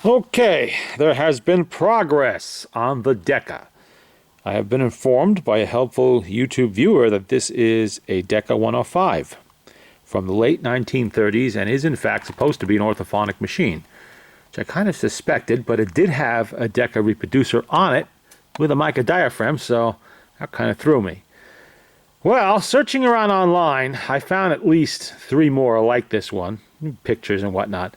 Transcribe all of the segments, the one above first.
Okay, there has been progress on the Decca. I have been informed by a helpful YouTube viewer that this is a Decca 105 from the late 1930s and is in fact supposed to be an orthophonic machine, which I kind of suspected, but it did have a Decca reproducer on it with a mica diaphragm, so that kind of threw me. Well, searching around online, I found at least 3 more like this one, pictures and whatnot.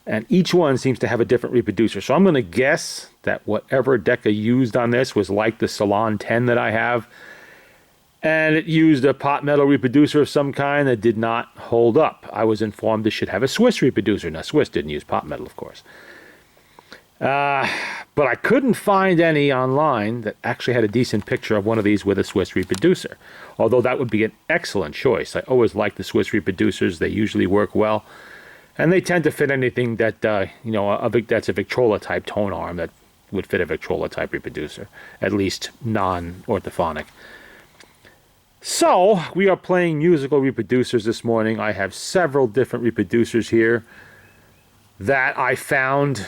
And each one seems to have a different reproducer. So I'm going to guess that whatever Decca used on this was like the Salon 10 that I have. And it used a pot metal reproducer of some kind that did not hold up. I was informed this should have a Swiss reproducer. Now, Swiss didn't use pot metal, of course. But I couldn't find any online that actually had a decent picture of one of these with a Swiss reproducer. Although that would be an excellent choice. I always like the Swiss reproducers. They usually work well. And they tend to fit anything that, that's a Victrola type tone arm that would fit a Victrola type reproducer, at least non-orthophonic. So, we are playing musical reproducers this morning. I have several different reproducers here that I found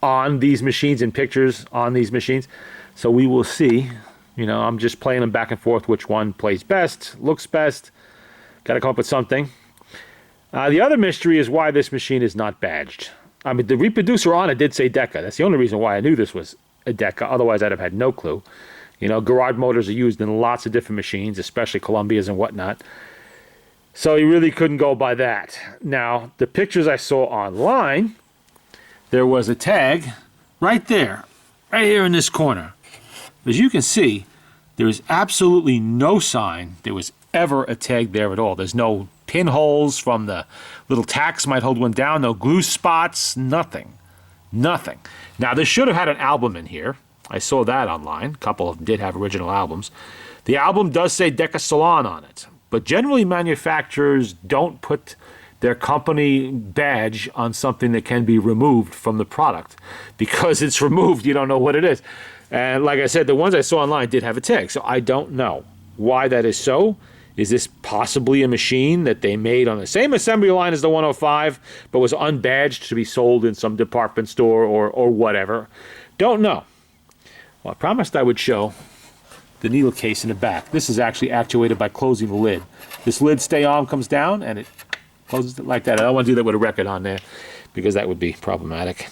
on these machines and pictures on these machines. So we will see. I'm just playing them back and forth, which one plays best, looks best. Got to come up with something. The other mystery is why this machine is not badged. I mean, the reproducer on it did say Decca. That's the only reason why I knew this was a Decca. Otherwise, I'd have had no clue. Garage motors are used in lots of different machines, especially Columbias and whatnot. So you really couldn't go by that. Now, the pictures I saw online, there was a tag right there, right here in this corner. As you can see, there is absolutely no sign there was ever a tag there at all. There's no pinholes from the little tacks might hold one down, no glue spots, nothing. Nothing. Now, this should have had an album in here. I saw that online. A couple of them did have original albums. The album does say Decca Salon on it, but generally manufacturers don't put their company badge on something that can be removed from the product. Because it's removed, you don't know what it is. And like I said, the ones I saw online did have a tag, so I don't know why that is so. Is this possibly a machine that they made on the same assembly line as the 105, but was unbadged to be sold in some department store or whatever? Don't know. Well, I promised I would show the needle case in the back. This is actually actuated by closing the lid. This lid stay on comes down and it closes it like that. I don't want to do that with a record on there because that would be problematic.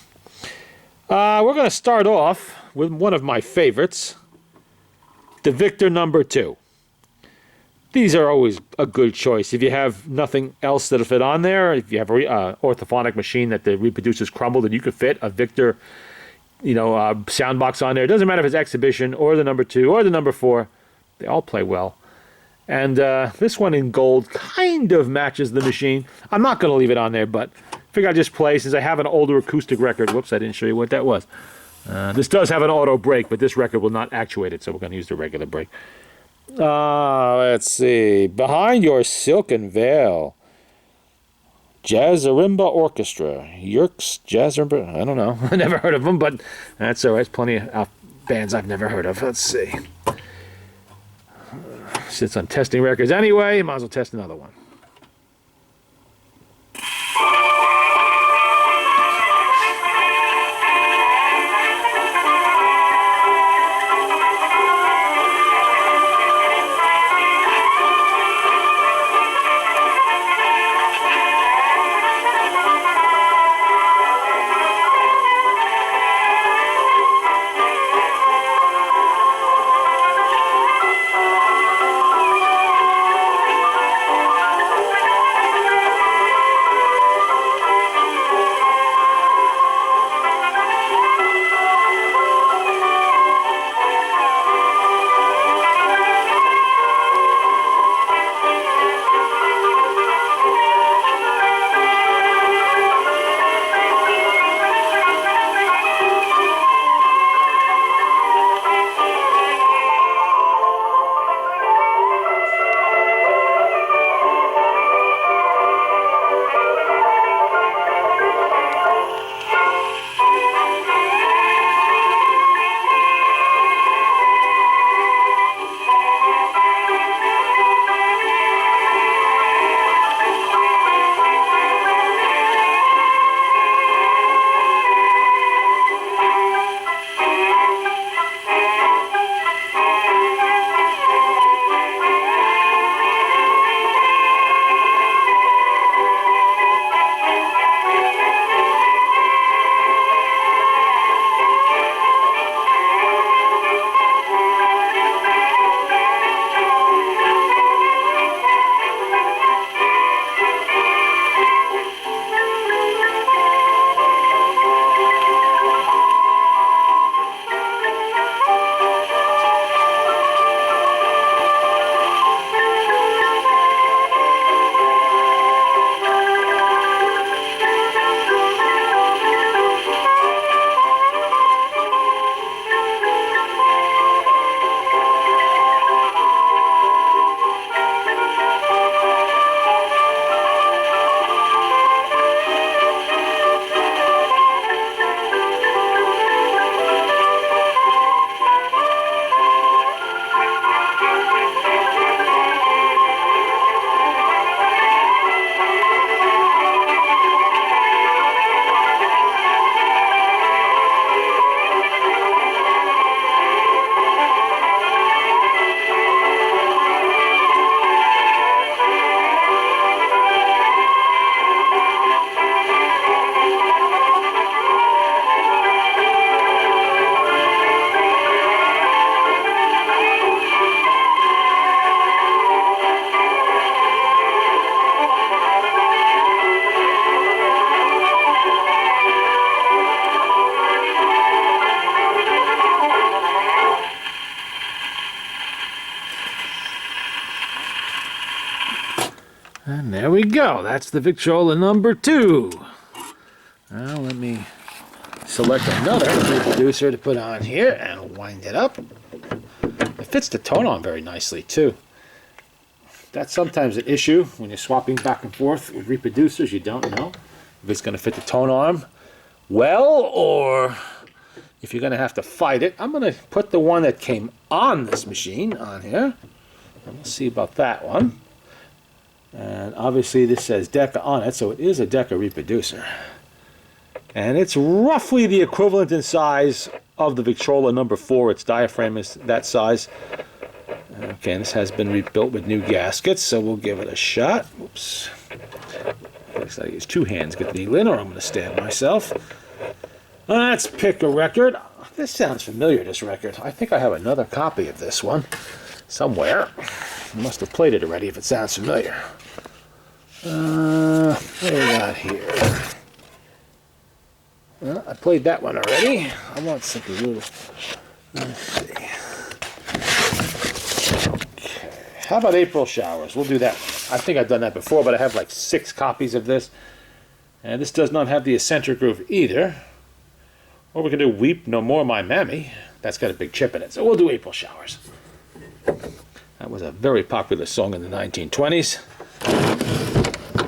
We're going to start off with one of my favorites, the Victor number 2. These are always a good choice. If you have nothing else that'll fit on there, if you have an orthophonic machine that the reproducers crumbled and you could fit a Victor, sound box on there. It doesn't matter if it's exhibition or the number 2 or the number 4. They all play well. And this one in gold kind of matches the machine. I'm not going to leave it on there, but I figure I'll just play since I have an older acoustic record. Whoops, I didn't show you what that was. This does have an auto brake, but this record will not actuate it, so we're going to use the regular brake. Let's see. Behind Your Silken Veil. Jazzarimba Orchestra. Yerkes Jazzarimba. I don't know. I never heard of them, but that's all right. There's plenty of bands I've never heard of. Let's see. Since I'm testing records anyway, might as well test another one. And there we go. That's the Victrola number 2. Now let me select another reproducer to put on here and wind it up. It fits the tonearm very nicely too. That's sometimes an issue when you're swapping back and forth with reproducers. You don't know if it's going to fit the tonearm well, or if you're going to have to fight it. I'm going to put the one that came on this machine on here, and we'll see about that one. And obviously this says Decca on it, so it is a Decca reproducer. And it's roughly the equivalent in size of the Victrola number 4. Its diaphragm is that size. Okay, and this has been rebuilt with new gaskets, so we'll give it a shot. Oops. I guess I use 2 hands to get the needle in, or I'm going to stab myself. Let's pick a record. This sounds familiar, this record. I think I have another copy of this one somewhere. I must have played it already if it sounds familiar. What do we got here? Well, I played that one already. I want something a little... Let's see. Okay. How about April Showers? We'll do that one. I think I've done that before, but I have like 6 copies of this. And this does not have the eccentric groove either. Or we can do Weep No More My Mammy. That's got a big chip in it. So we'll do April Showers. That was a very popular song in the 1920s.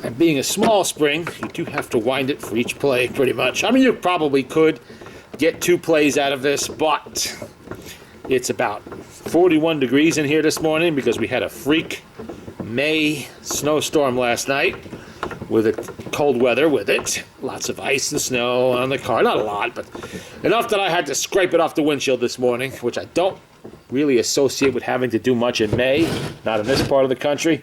And being a small spring, you do have to wind it for each play, pretty much. I mean, you probably could get 2 plays out of this, but it's about 41 degrees in here this morning because we had a freak May snowstorm last night with it cold weather with it. Lots of ice and snow on the car. Not a lot, but enough that I had to scrape it off the windshield this morning, which I don't really associate with having to do much in May, not in this part of the country.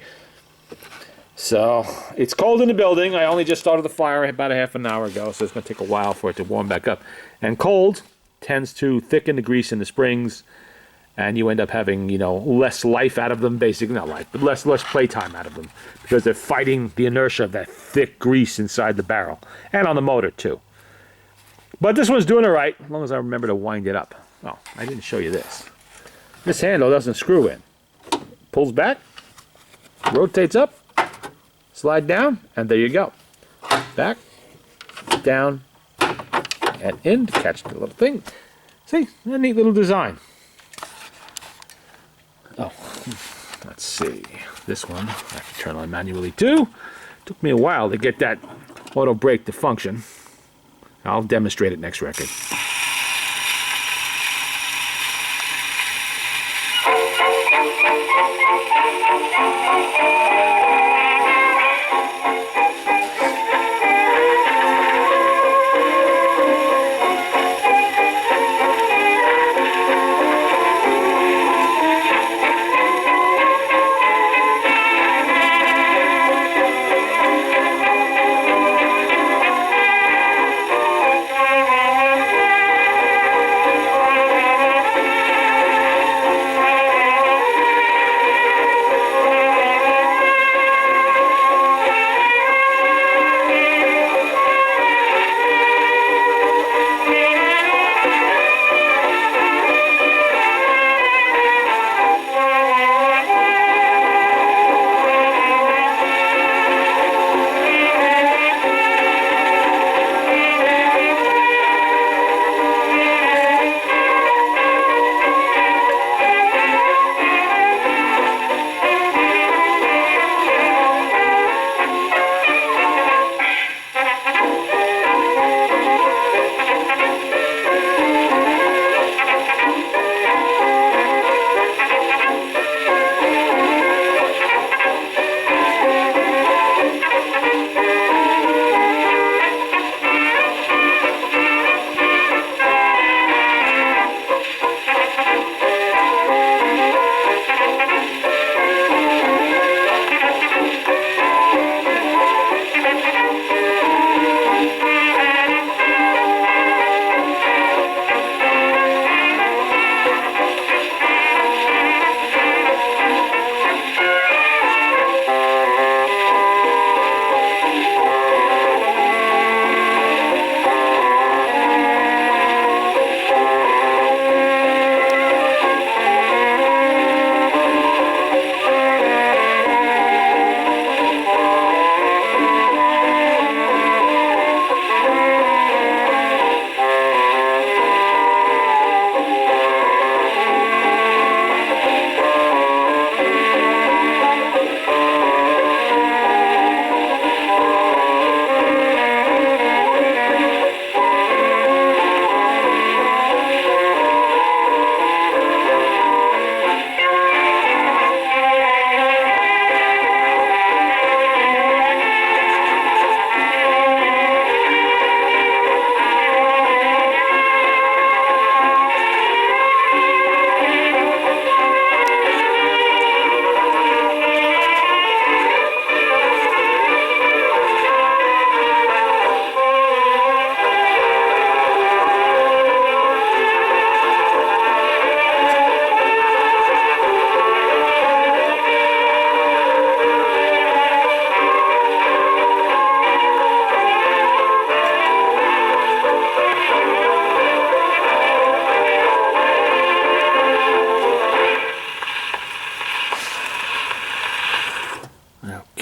So it's cold in the building. I only just started the fire about a half an hour ago, so it's going to take a while for it to warm back up. And cold tends to thicken the grease in the springs, and you end up having, you know, less life out of them, basically. Not life, but less playtime out of them, because they're fighting the inertia of that thick grease inside the barrel, and on the motor too. But this one's doing all right, as long as I remember to wind it up. Oh, I didn't show you this. This handle doesn't screw in. Pulls back, rotates up, slide down, and there you go. Back, down, and in to catch the little thing. See, a neat little design. Oh, let's see. This one I have to turn on manually too. Took me a while to get that auto brake to function. I'll demonstrate it next record.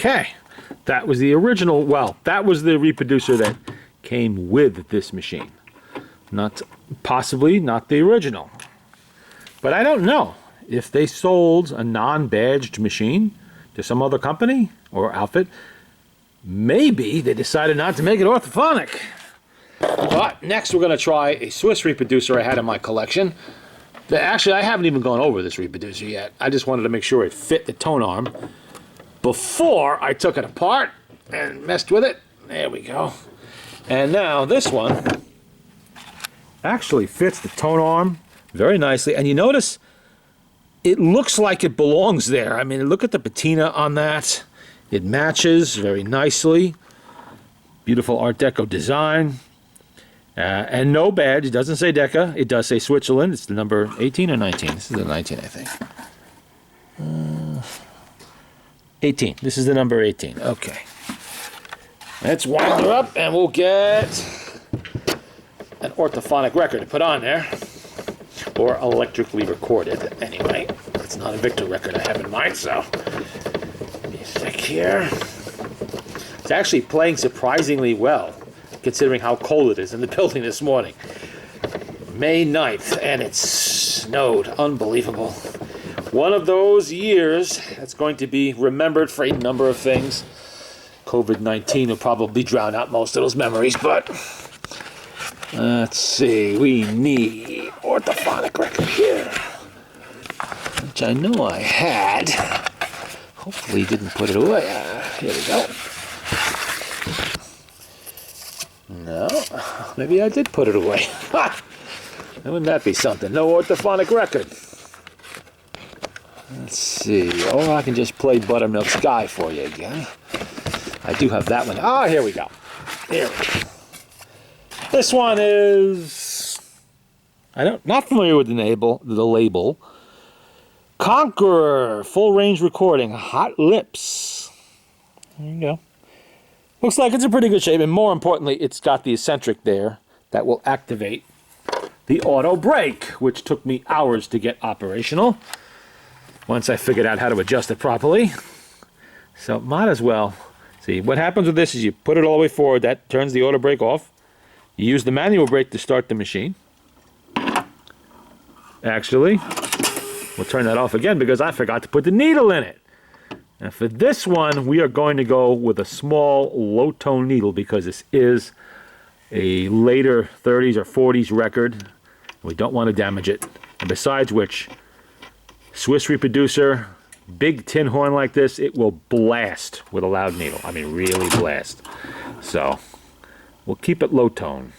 Okay, that was the original, well, that was the reproducer that came with this machine. Not, possibly not the original. But I don't know if they sold a non-badged machine to some other company or outfit. Maybe they decided not to make it orthophonic. But next we're going to try a Swiss reproducer I had in my collection. Actually, I haven't even gone over this reproducer yet. I just wanted to make sure it fit the tone arm before I took it apart and messed with it. There we go. And now this one actually fits the tone arm very nicely. And you notice it looks like it belongs there. I mean, look at the patina on that. It matches very nicely. Beautiful Art Deco design. And no badge. It doesn't say Decca. It does say Switzerland. It's the number 18 or 19. This is the 19, I think. 18. This is the number 18. Okay. Let's wind her up and we'll get an orthophonic record to put on there. Or electrically recorded, anyway. It's not a Victor record I have in mind, so. Be thick here. It's actually playing surprisingly well, considering how cold it is in the building this morning. May 9th, and it snowed. Unbelievable. One of those years that's going to be remembered for a number of things. COVID-19 will probably drown out most of those memories, but let's see. We need orthophonic record here, which I know I had. Hopefully didn't put it away. Here we go. No, maybe I did put it away. Ha! Wouldn't that be something? No orthophonic record. Let's see. Or I can just play Buttermilk Sky for you again. I do have that one. Ah, here we go. Here we go. This one is... not familiar with the label. Conqueror, full range recording, Hot Lips. There you go. Looks like it's in pretty good shape, and more importantly, it's got the eccentric there that will activate the auto brake, which took me hours to get operational once I figured out how to adjust it properly. So might as well. See, what happens with this is you put it all the way forward, that turns the auto brake off. You use the manual brake to start the machine. Actually, we'll turn that off again because I forgot to put the needle in it. And for this one, we are going to go with a small, low-tone needle because this is a later 30s or 40s record. We don't want to damage it. And besides which, Swiss reproducer, big tin horn like this, it will blast with a loud needle. I mean, really blast. So, we'll keep it low-tone.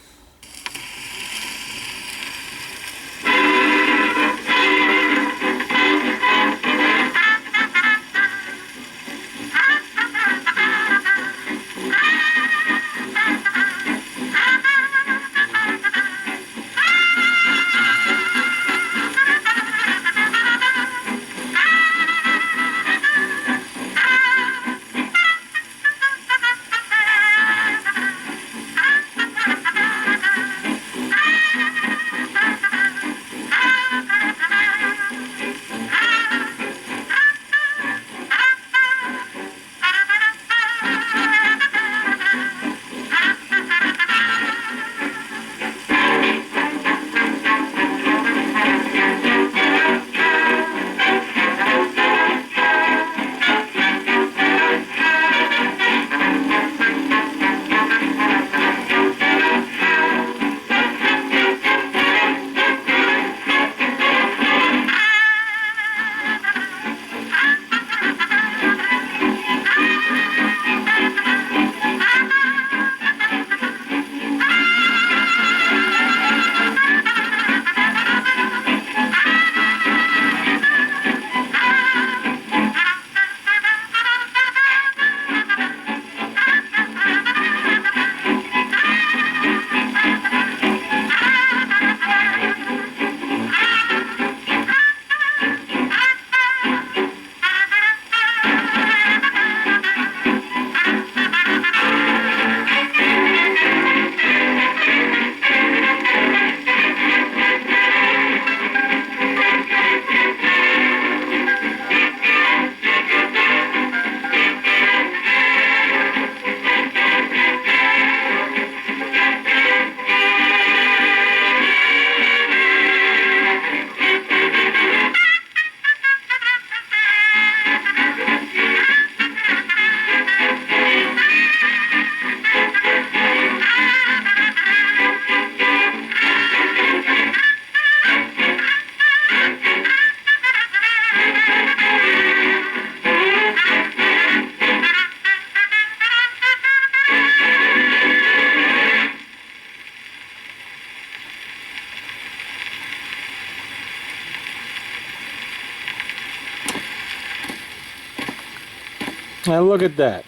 Now look at that.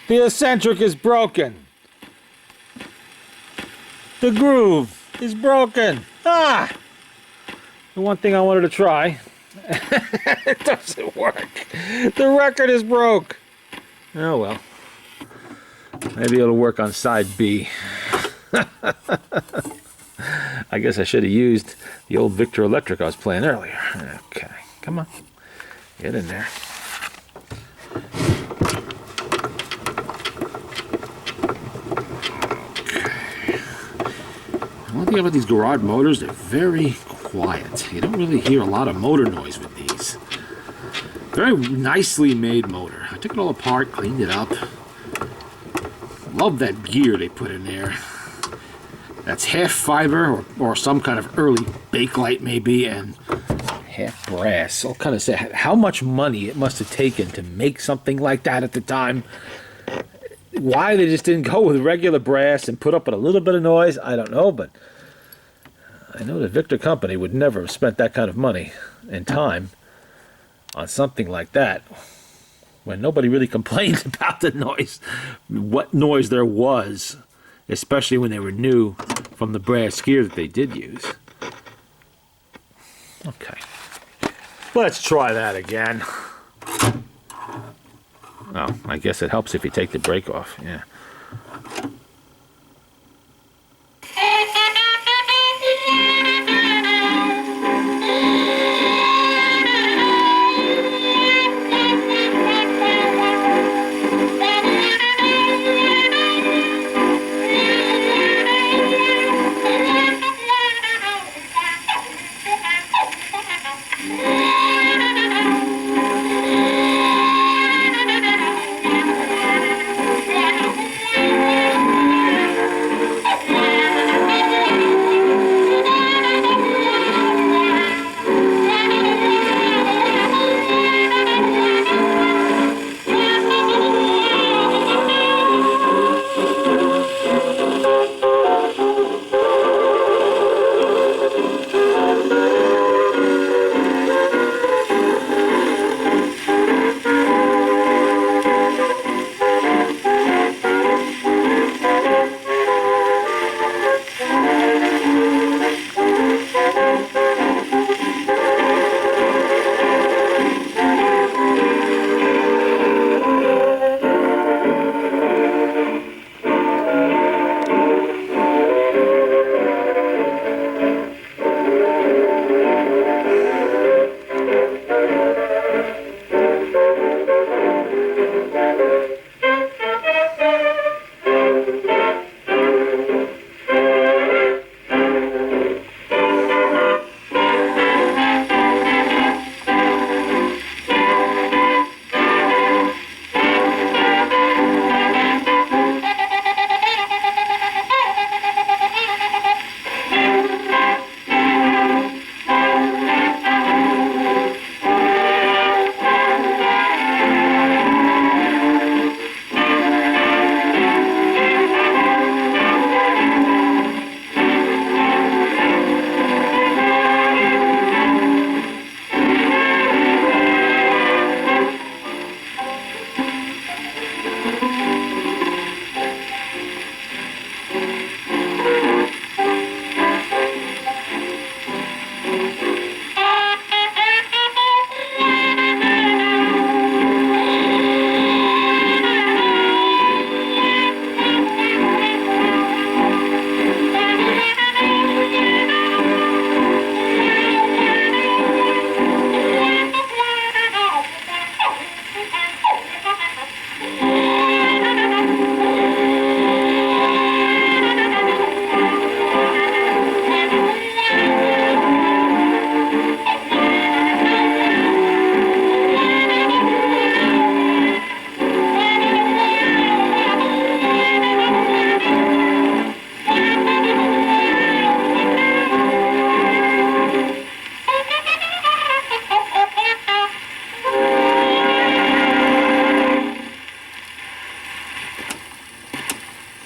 The eccentric is broken. The groove is broken. Ah! The one thing I wanted to try, it doesn't work. The record is broke. Oh well. Maybe it'll work on side B. I guess I should have used the old Victor Electric I was playing earlier. Okay, come on. Get in there. One thing about these garage motors, they're very quiet. You don't really hear a lot of motor noise with these. Very nicely made motor. I took it all apart, cleaned it up. Love that gear they put in there. That's half fiber or some kind of early Bakelite maybe, and half brass. I'll kind of say how much money it must have taken to make something like that at the time. Why they just didn't go with regular brass and put up with a little bit of noise, I don't know, but I know the Victor company would never have spent that kind of money and time on something like that when nobody really complained about the noise, what noise there was, especially when they were new from the brass gear that they did use. Okay, let's try that again. Oh, I guess it helps if you take the brake off, yeah.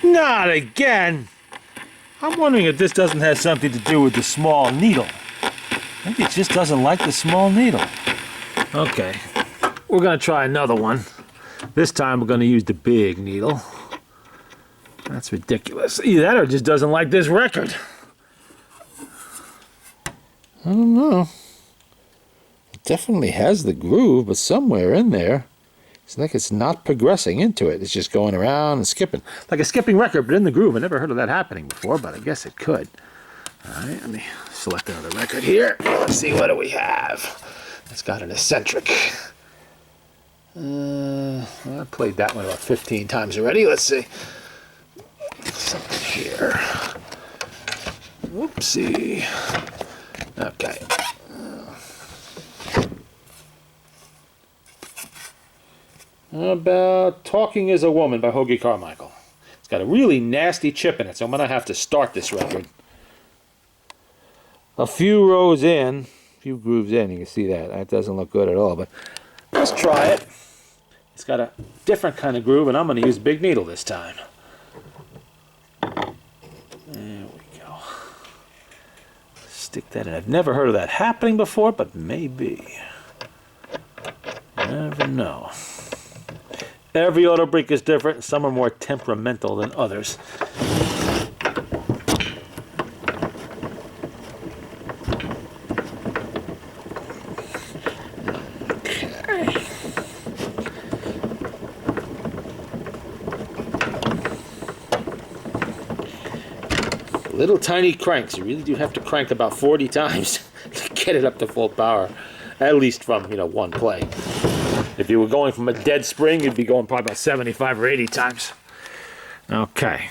Not again! I'm wondering if this doesn't have something to do with the small needle. Maybe it just doesn't like the small needle. Okay, we're gonna try another one. This time we're going to use the big needle. That's ridiculous. Either that or just doesn't like this record. I don't know. It definitely has the groove, but somewhere in there, it's like it's not progressing into it. It's just going around and skipping. Like a skipping record, but in the groove. I never heard of that happening before, but I guess it could. All right, let me select another record here. Let's see, what do we have? It's got an eccentric. I played that one about 15 times already. Let's see. Something here. Whoopsie. Okay. How about Talking as a Woman by Hoagie Carmichael? It's got a really nasty chip in it, so I'm going to have to start this record. A few rows in, a few grooves in, you can see that. That doesn't look good at all, but let's try it. It's got a different kind of groove, and I'm going to use big needle this time. There we go. Stick that in. I've never heard of that happening before, but maybe. Never know. Every auto break is different. Some are more temperamental than others. Little tiny cranks. You really do have to crank about 40 times to get it up to full power. At least from, one play. If you were going from a dead spring, you'd be going probably about 75 or 80 times. Okay.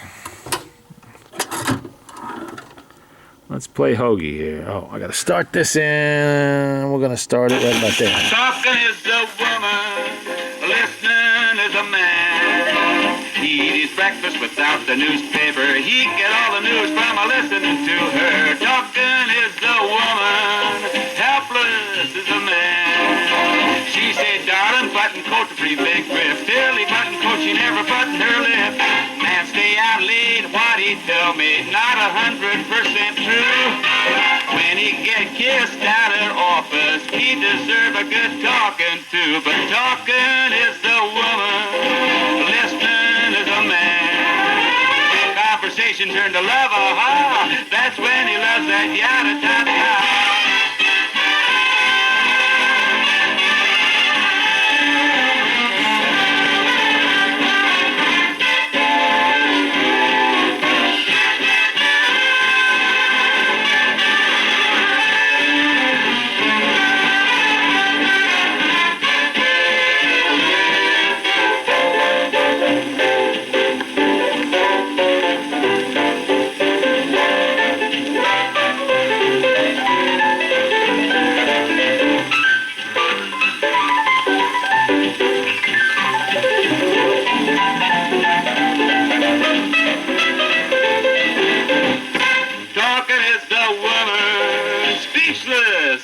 Let's play Hoagie here. Oh, I gotta start this in. We're gonna start it right about there. Talking is a woman, listening is a man. He eats breakfast without the newspaper. He get all the news from listening to her. Talking is a woman, helpless is a man. She said, darling, button coat to prevent grip. Tilly button coat, she never buttoned her lip. Man, stay out late, what he tell me, not 100% true. When he get kissed out at office, he deserve a good talking to. But talking is the woman, listening is a man. Conversation turned to love, aha, that's when he loves that yada-ta-ta.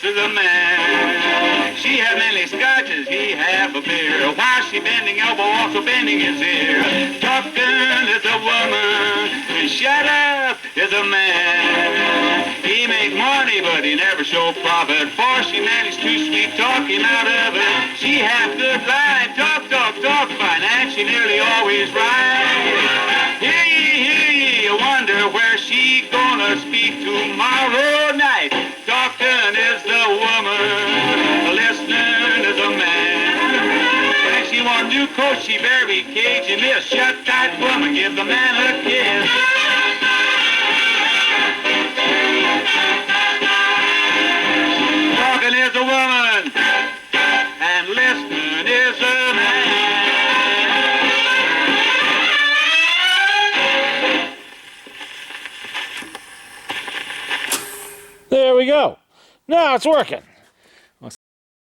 Is a man. She had many scotches, he have a beer. While she bending elbow, also bending his ear. Talking is a woman, and shut up is a man. He make money, but he never show profit. For she managed to sweet talk him out of it. She have good line, talk, fine, and she nearly always right. Hear ye, wonder where she gonna speak tomorrow night. Talking is the woman, listening is a man. When she want new coat, she very cagey. This shut tight woman, give the man a kiss. Talking is a woman, and listening is a man. There we go. Now it's working.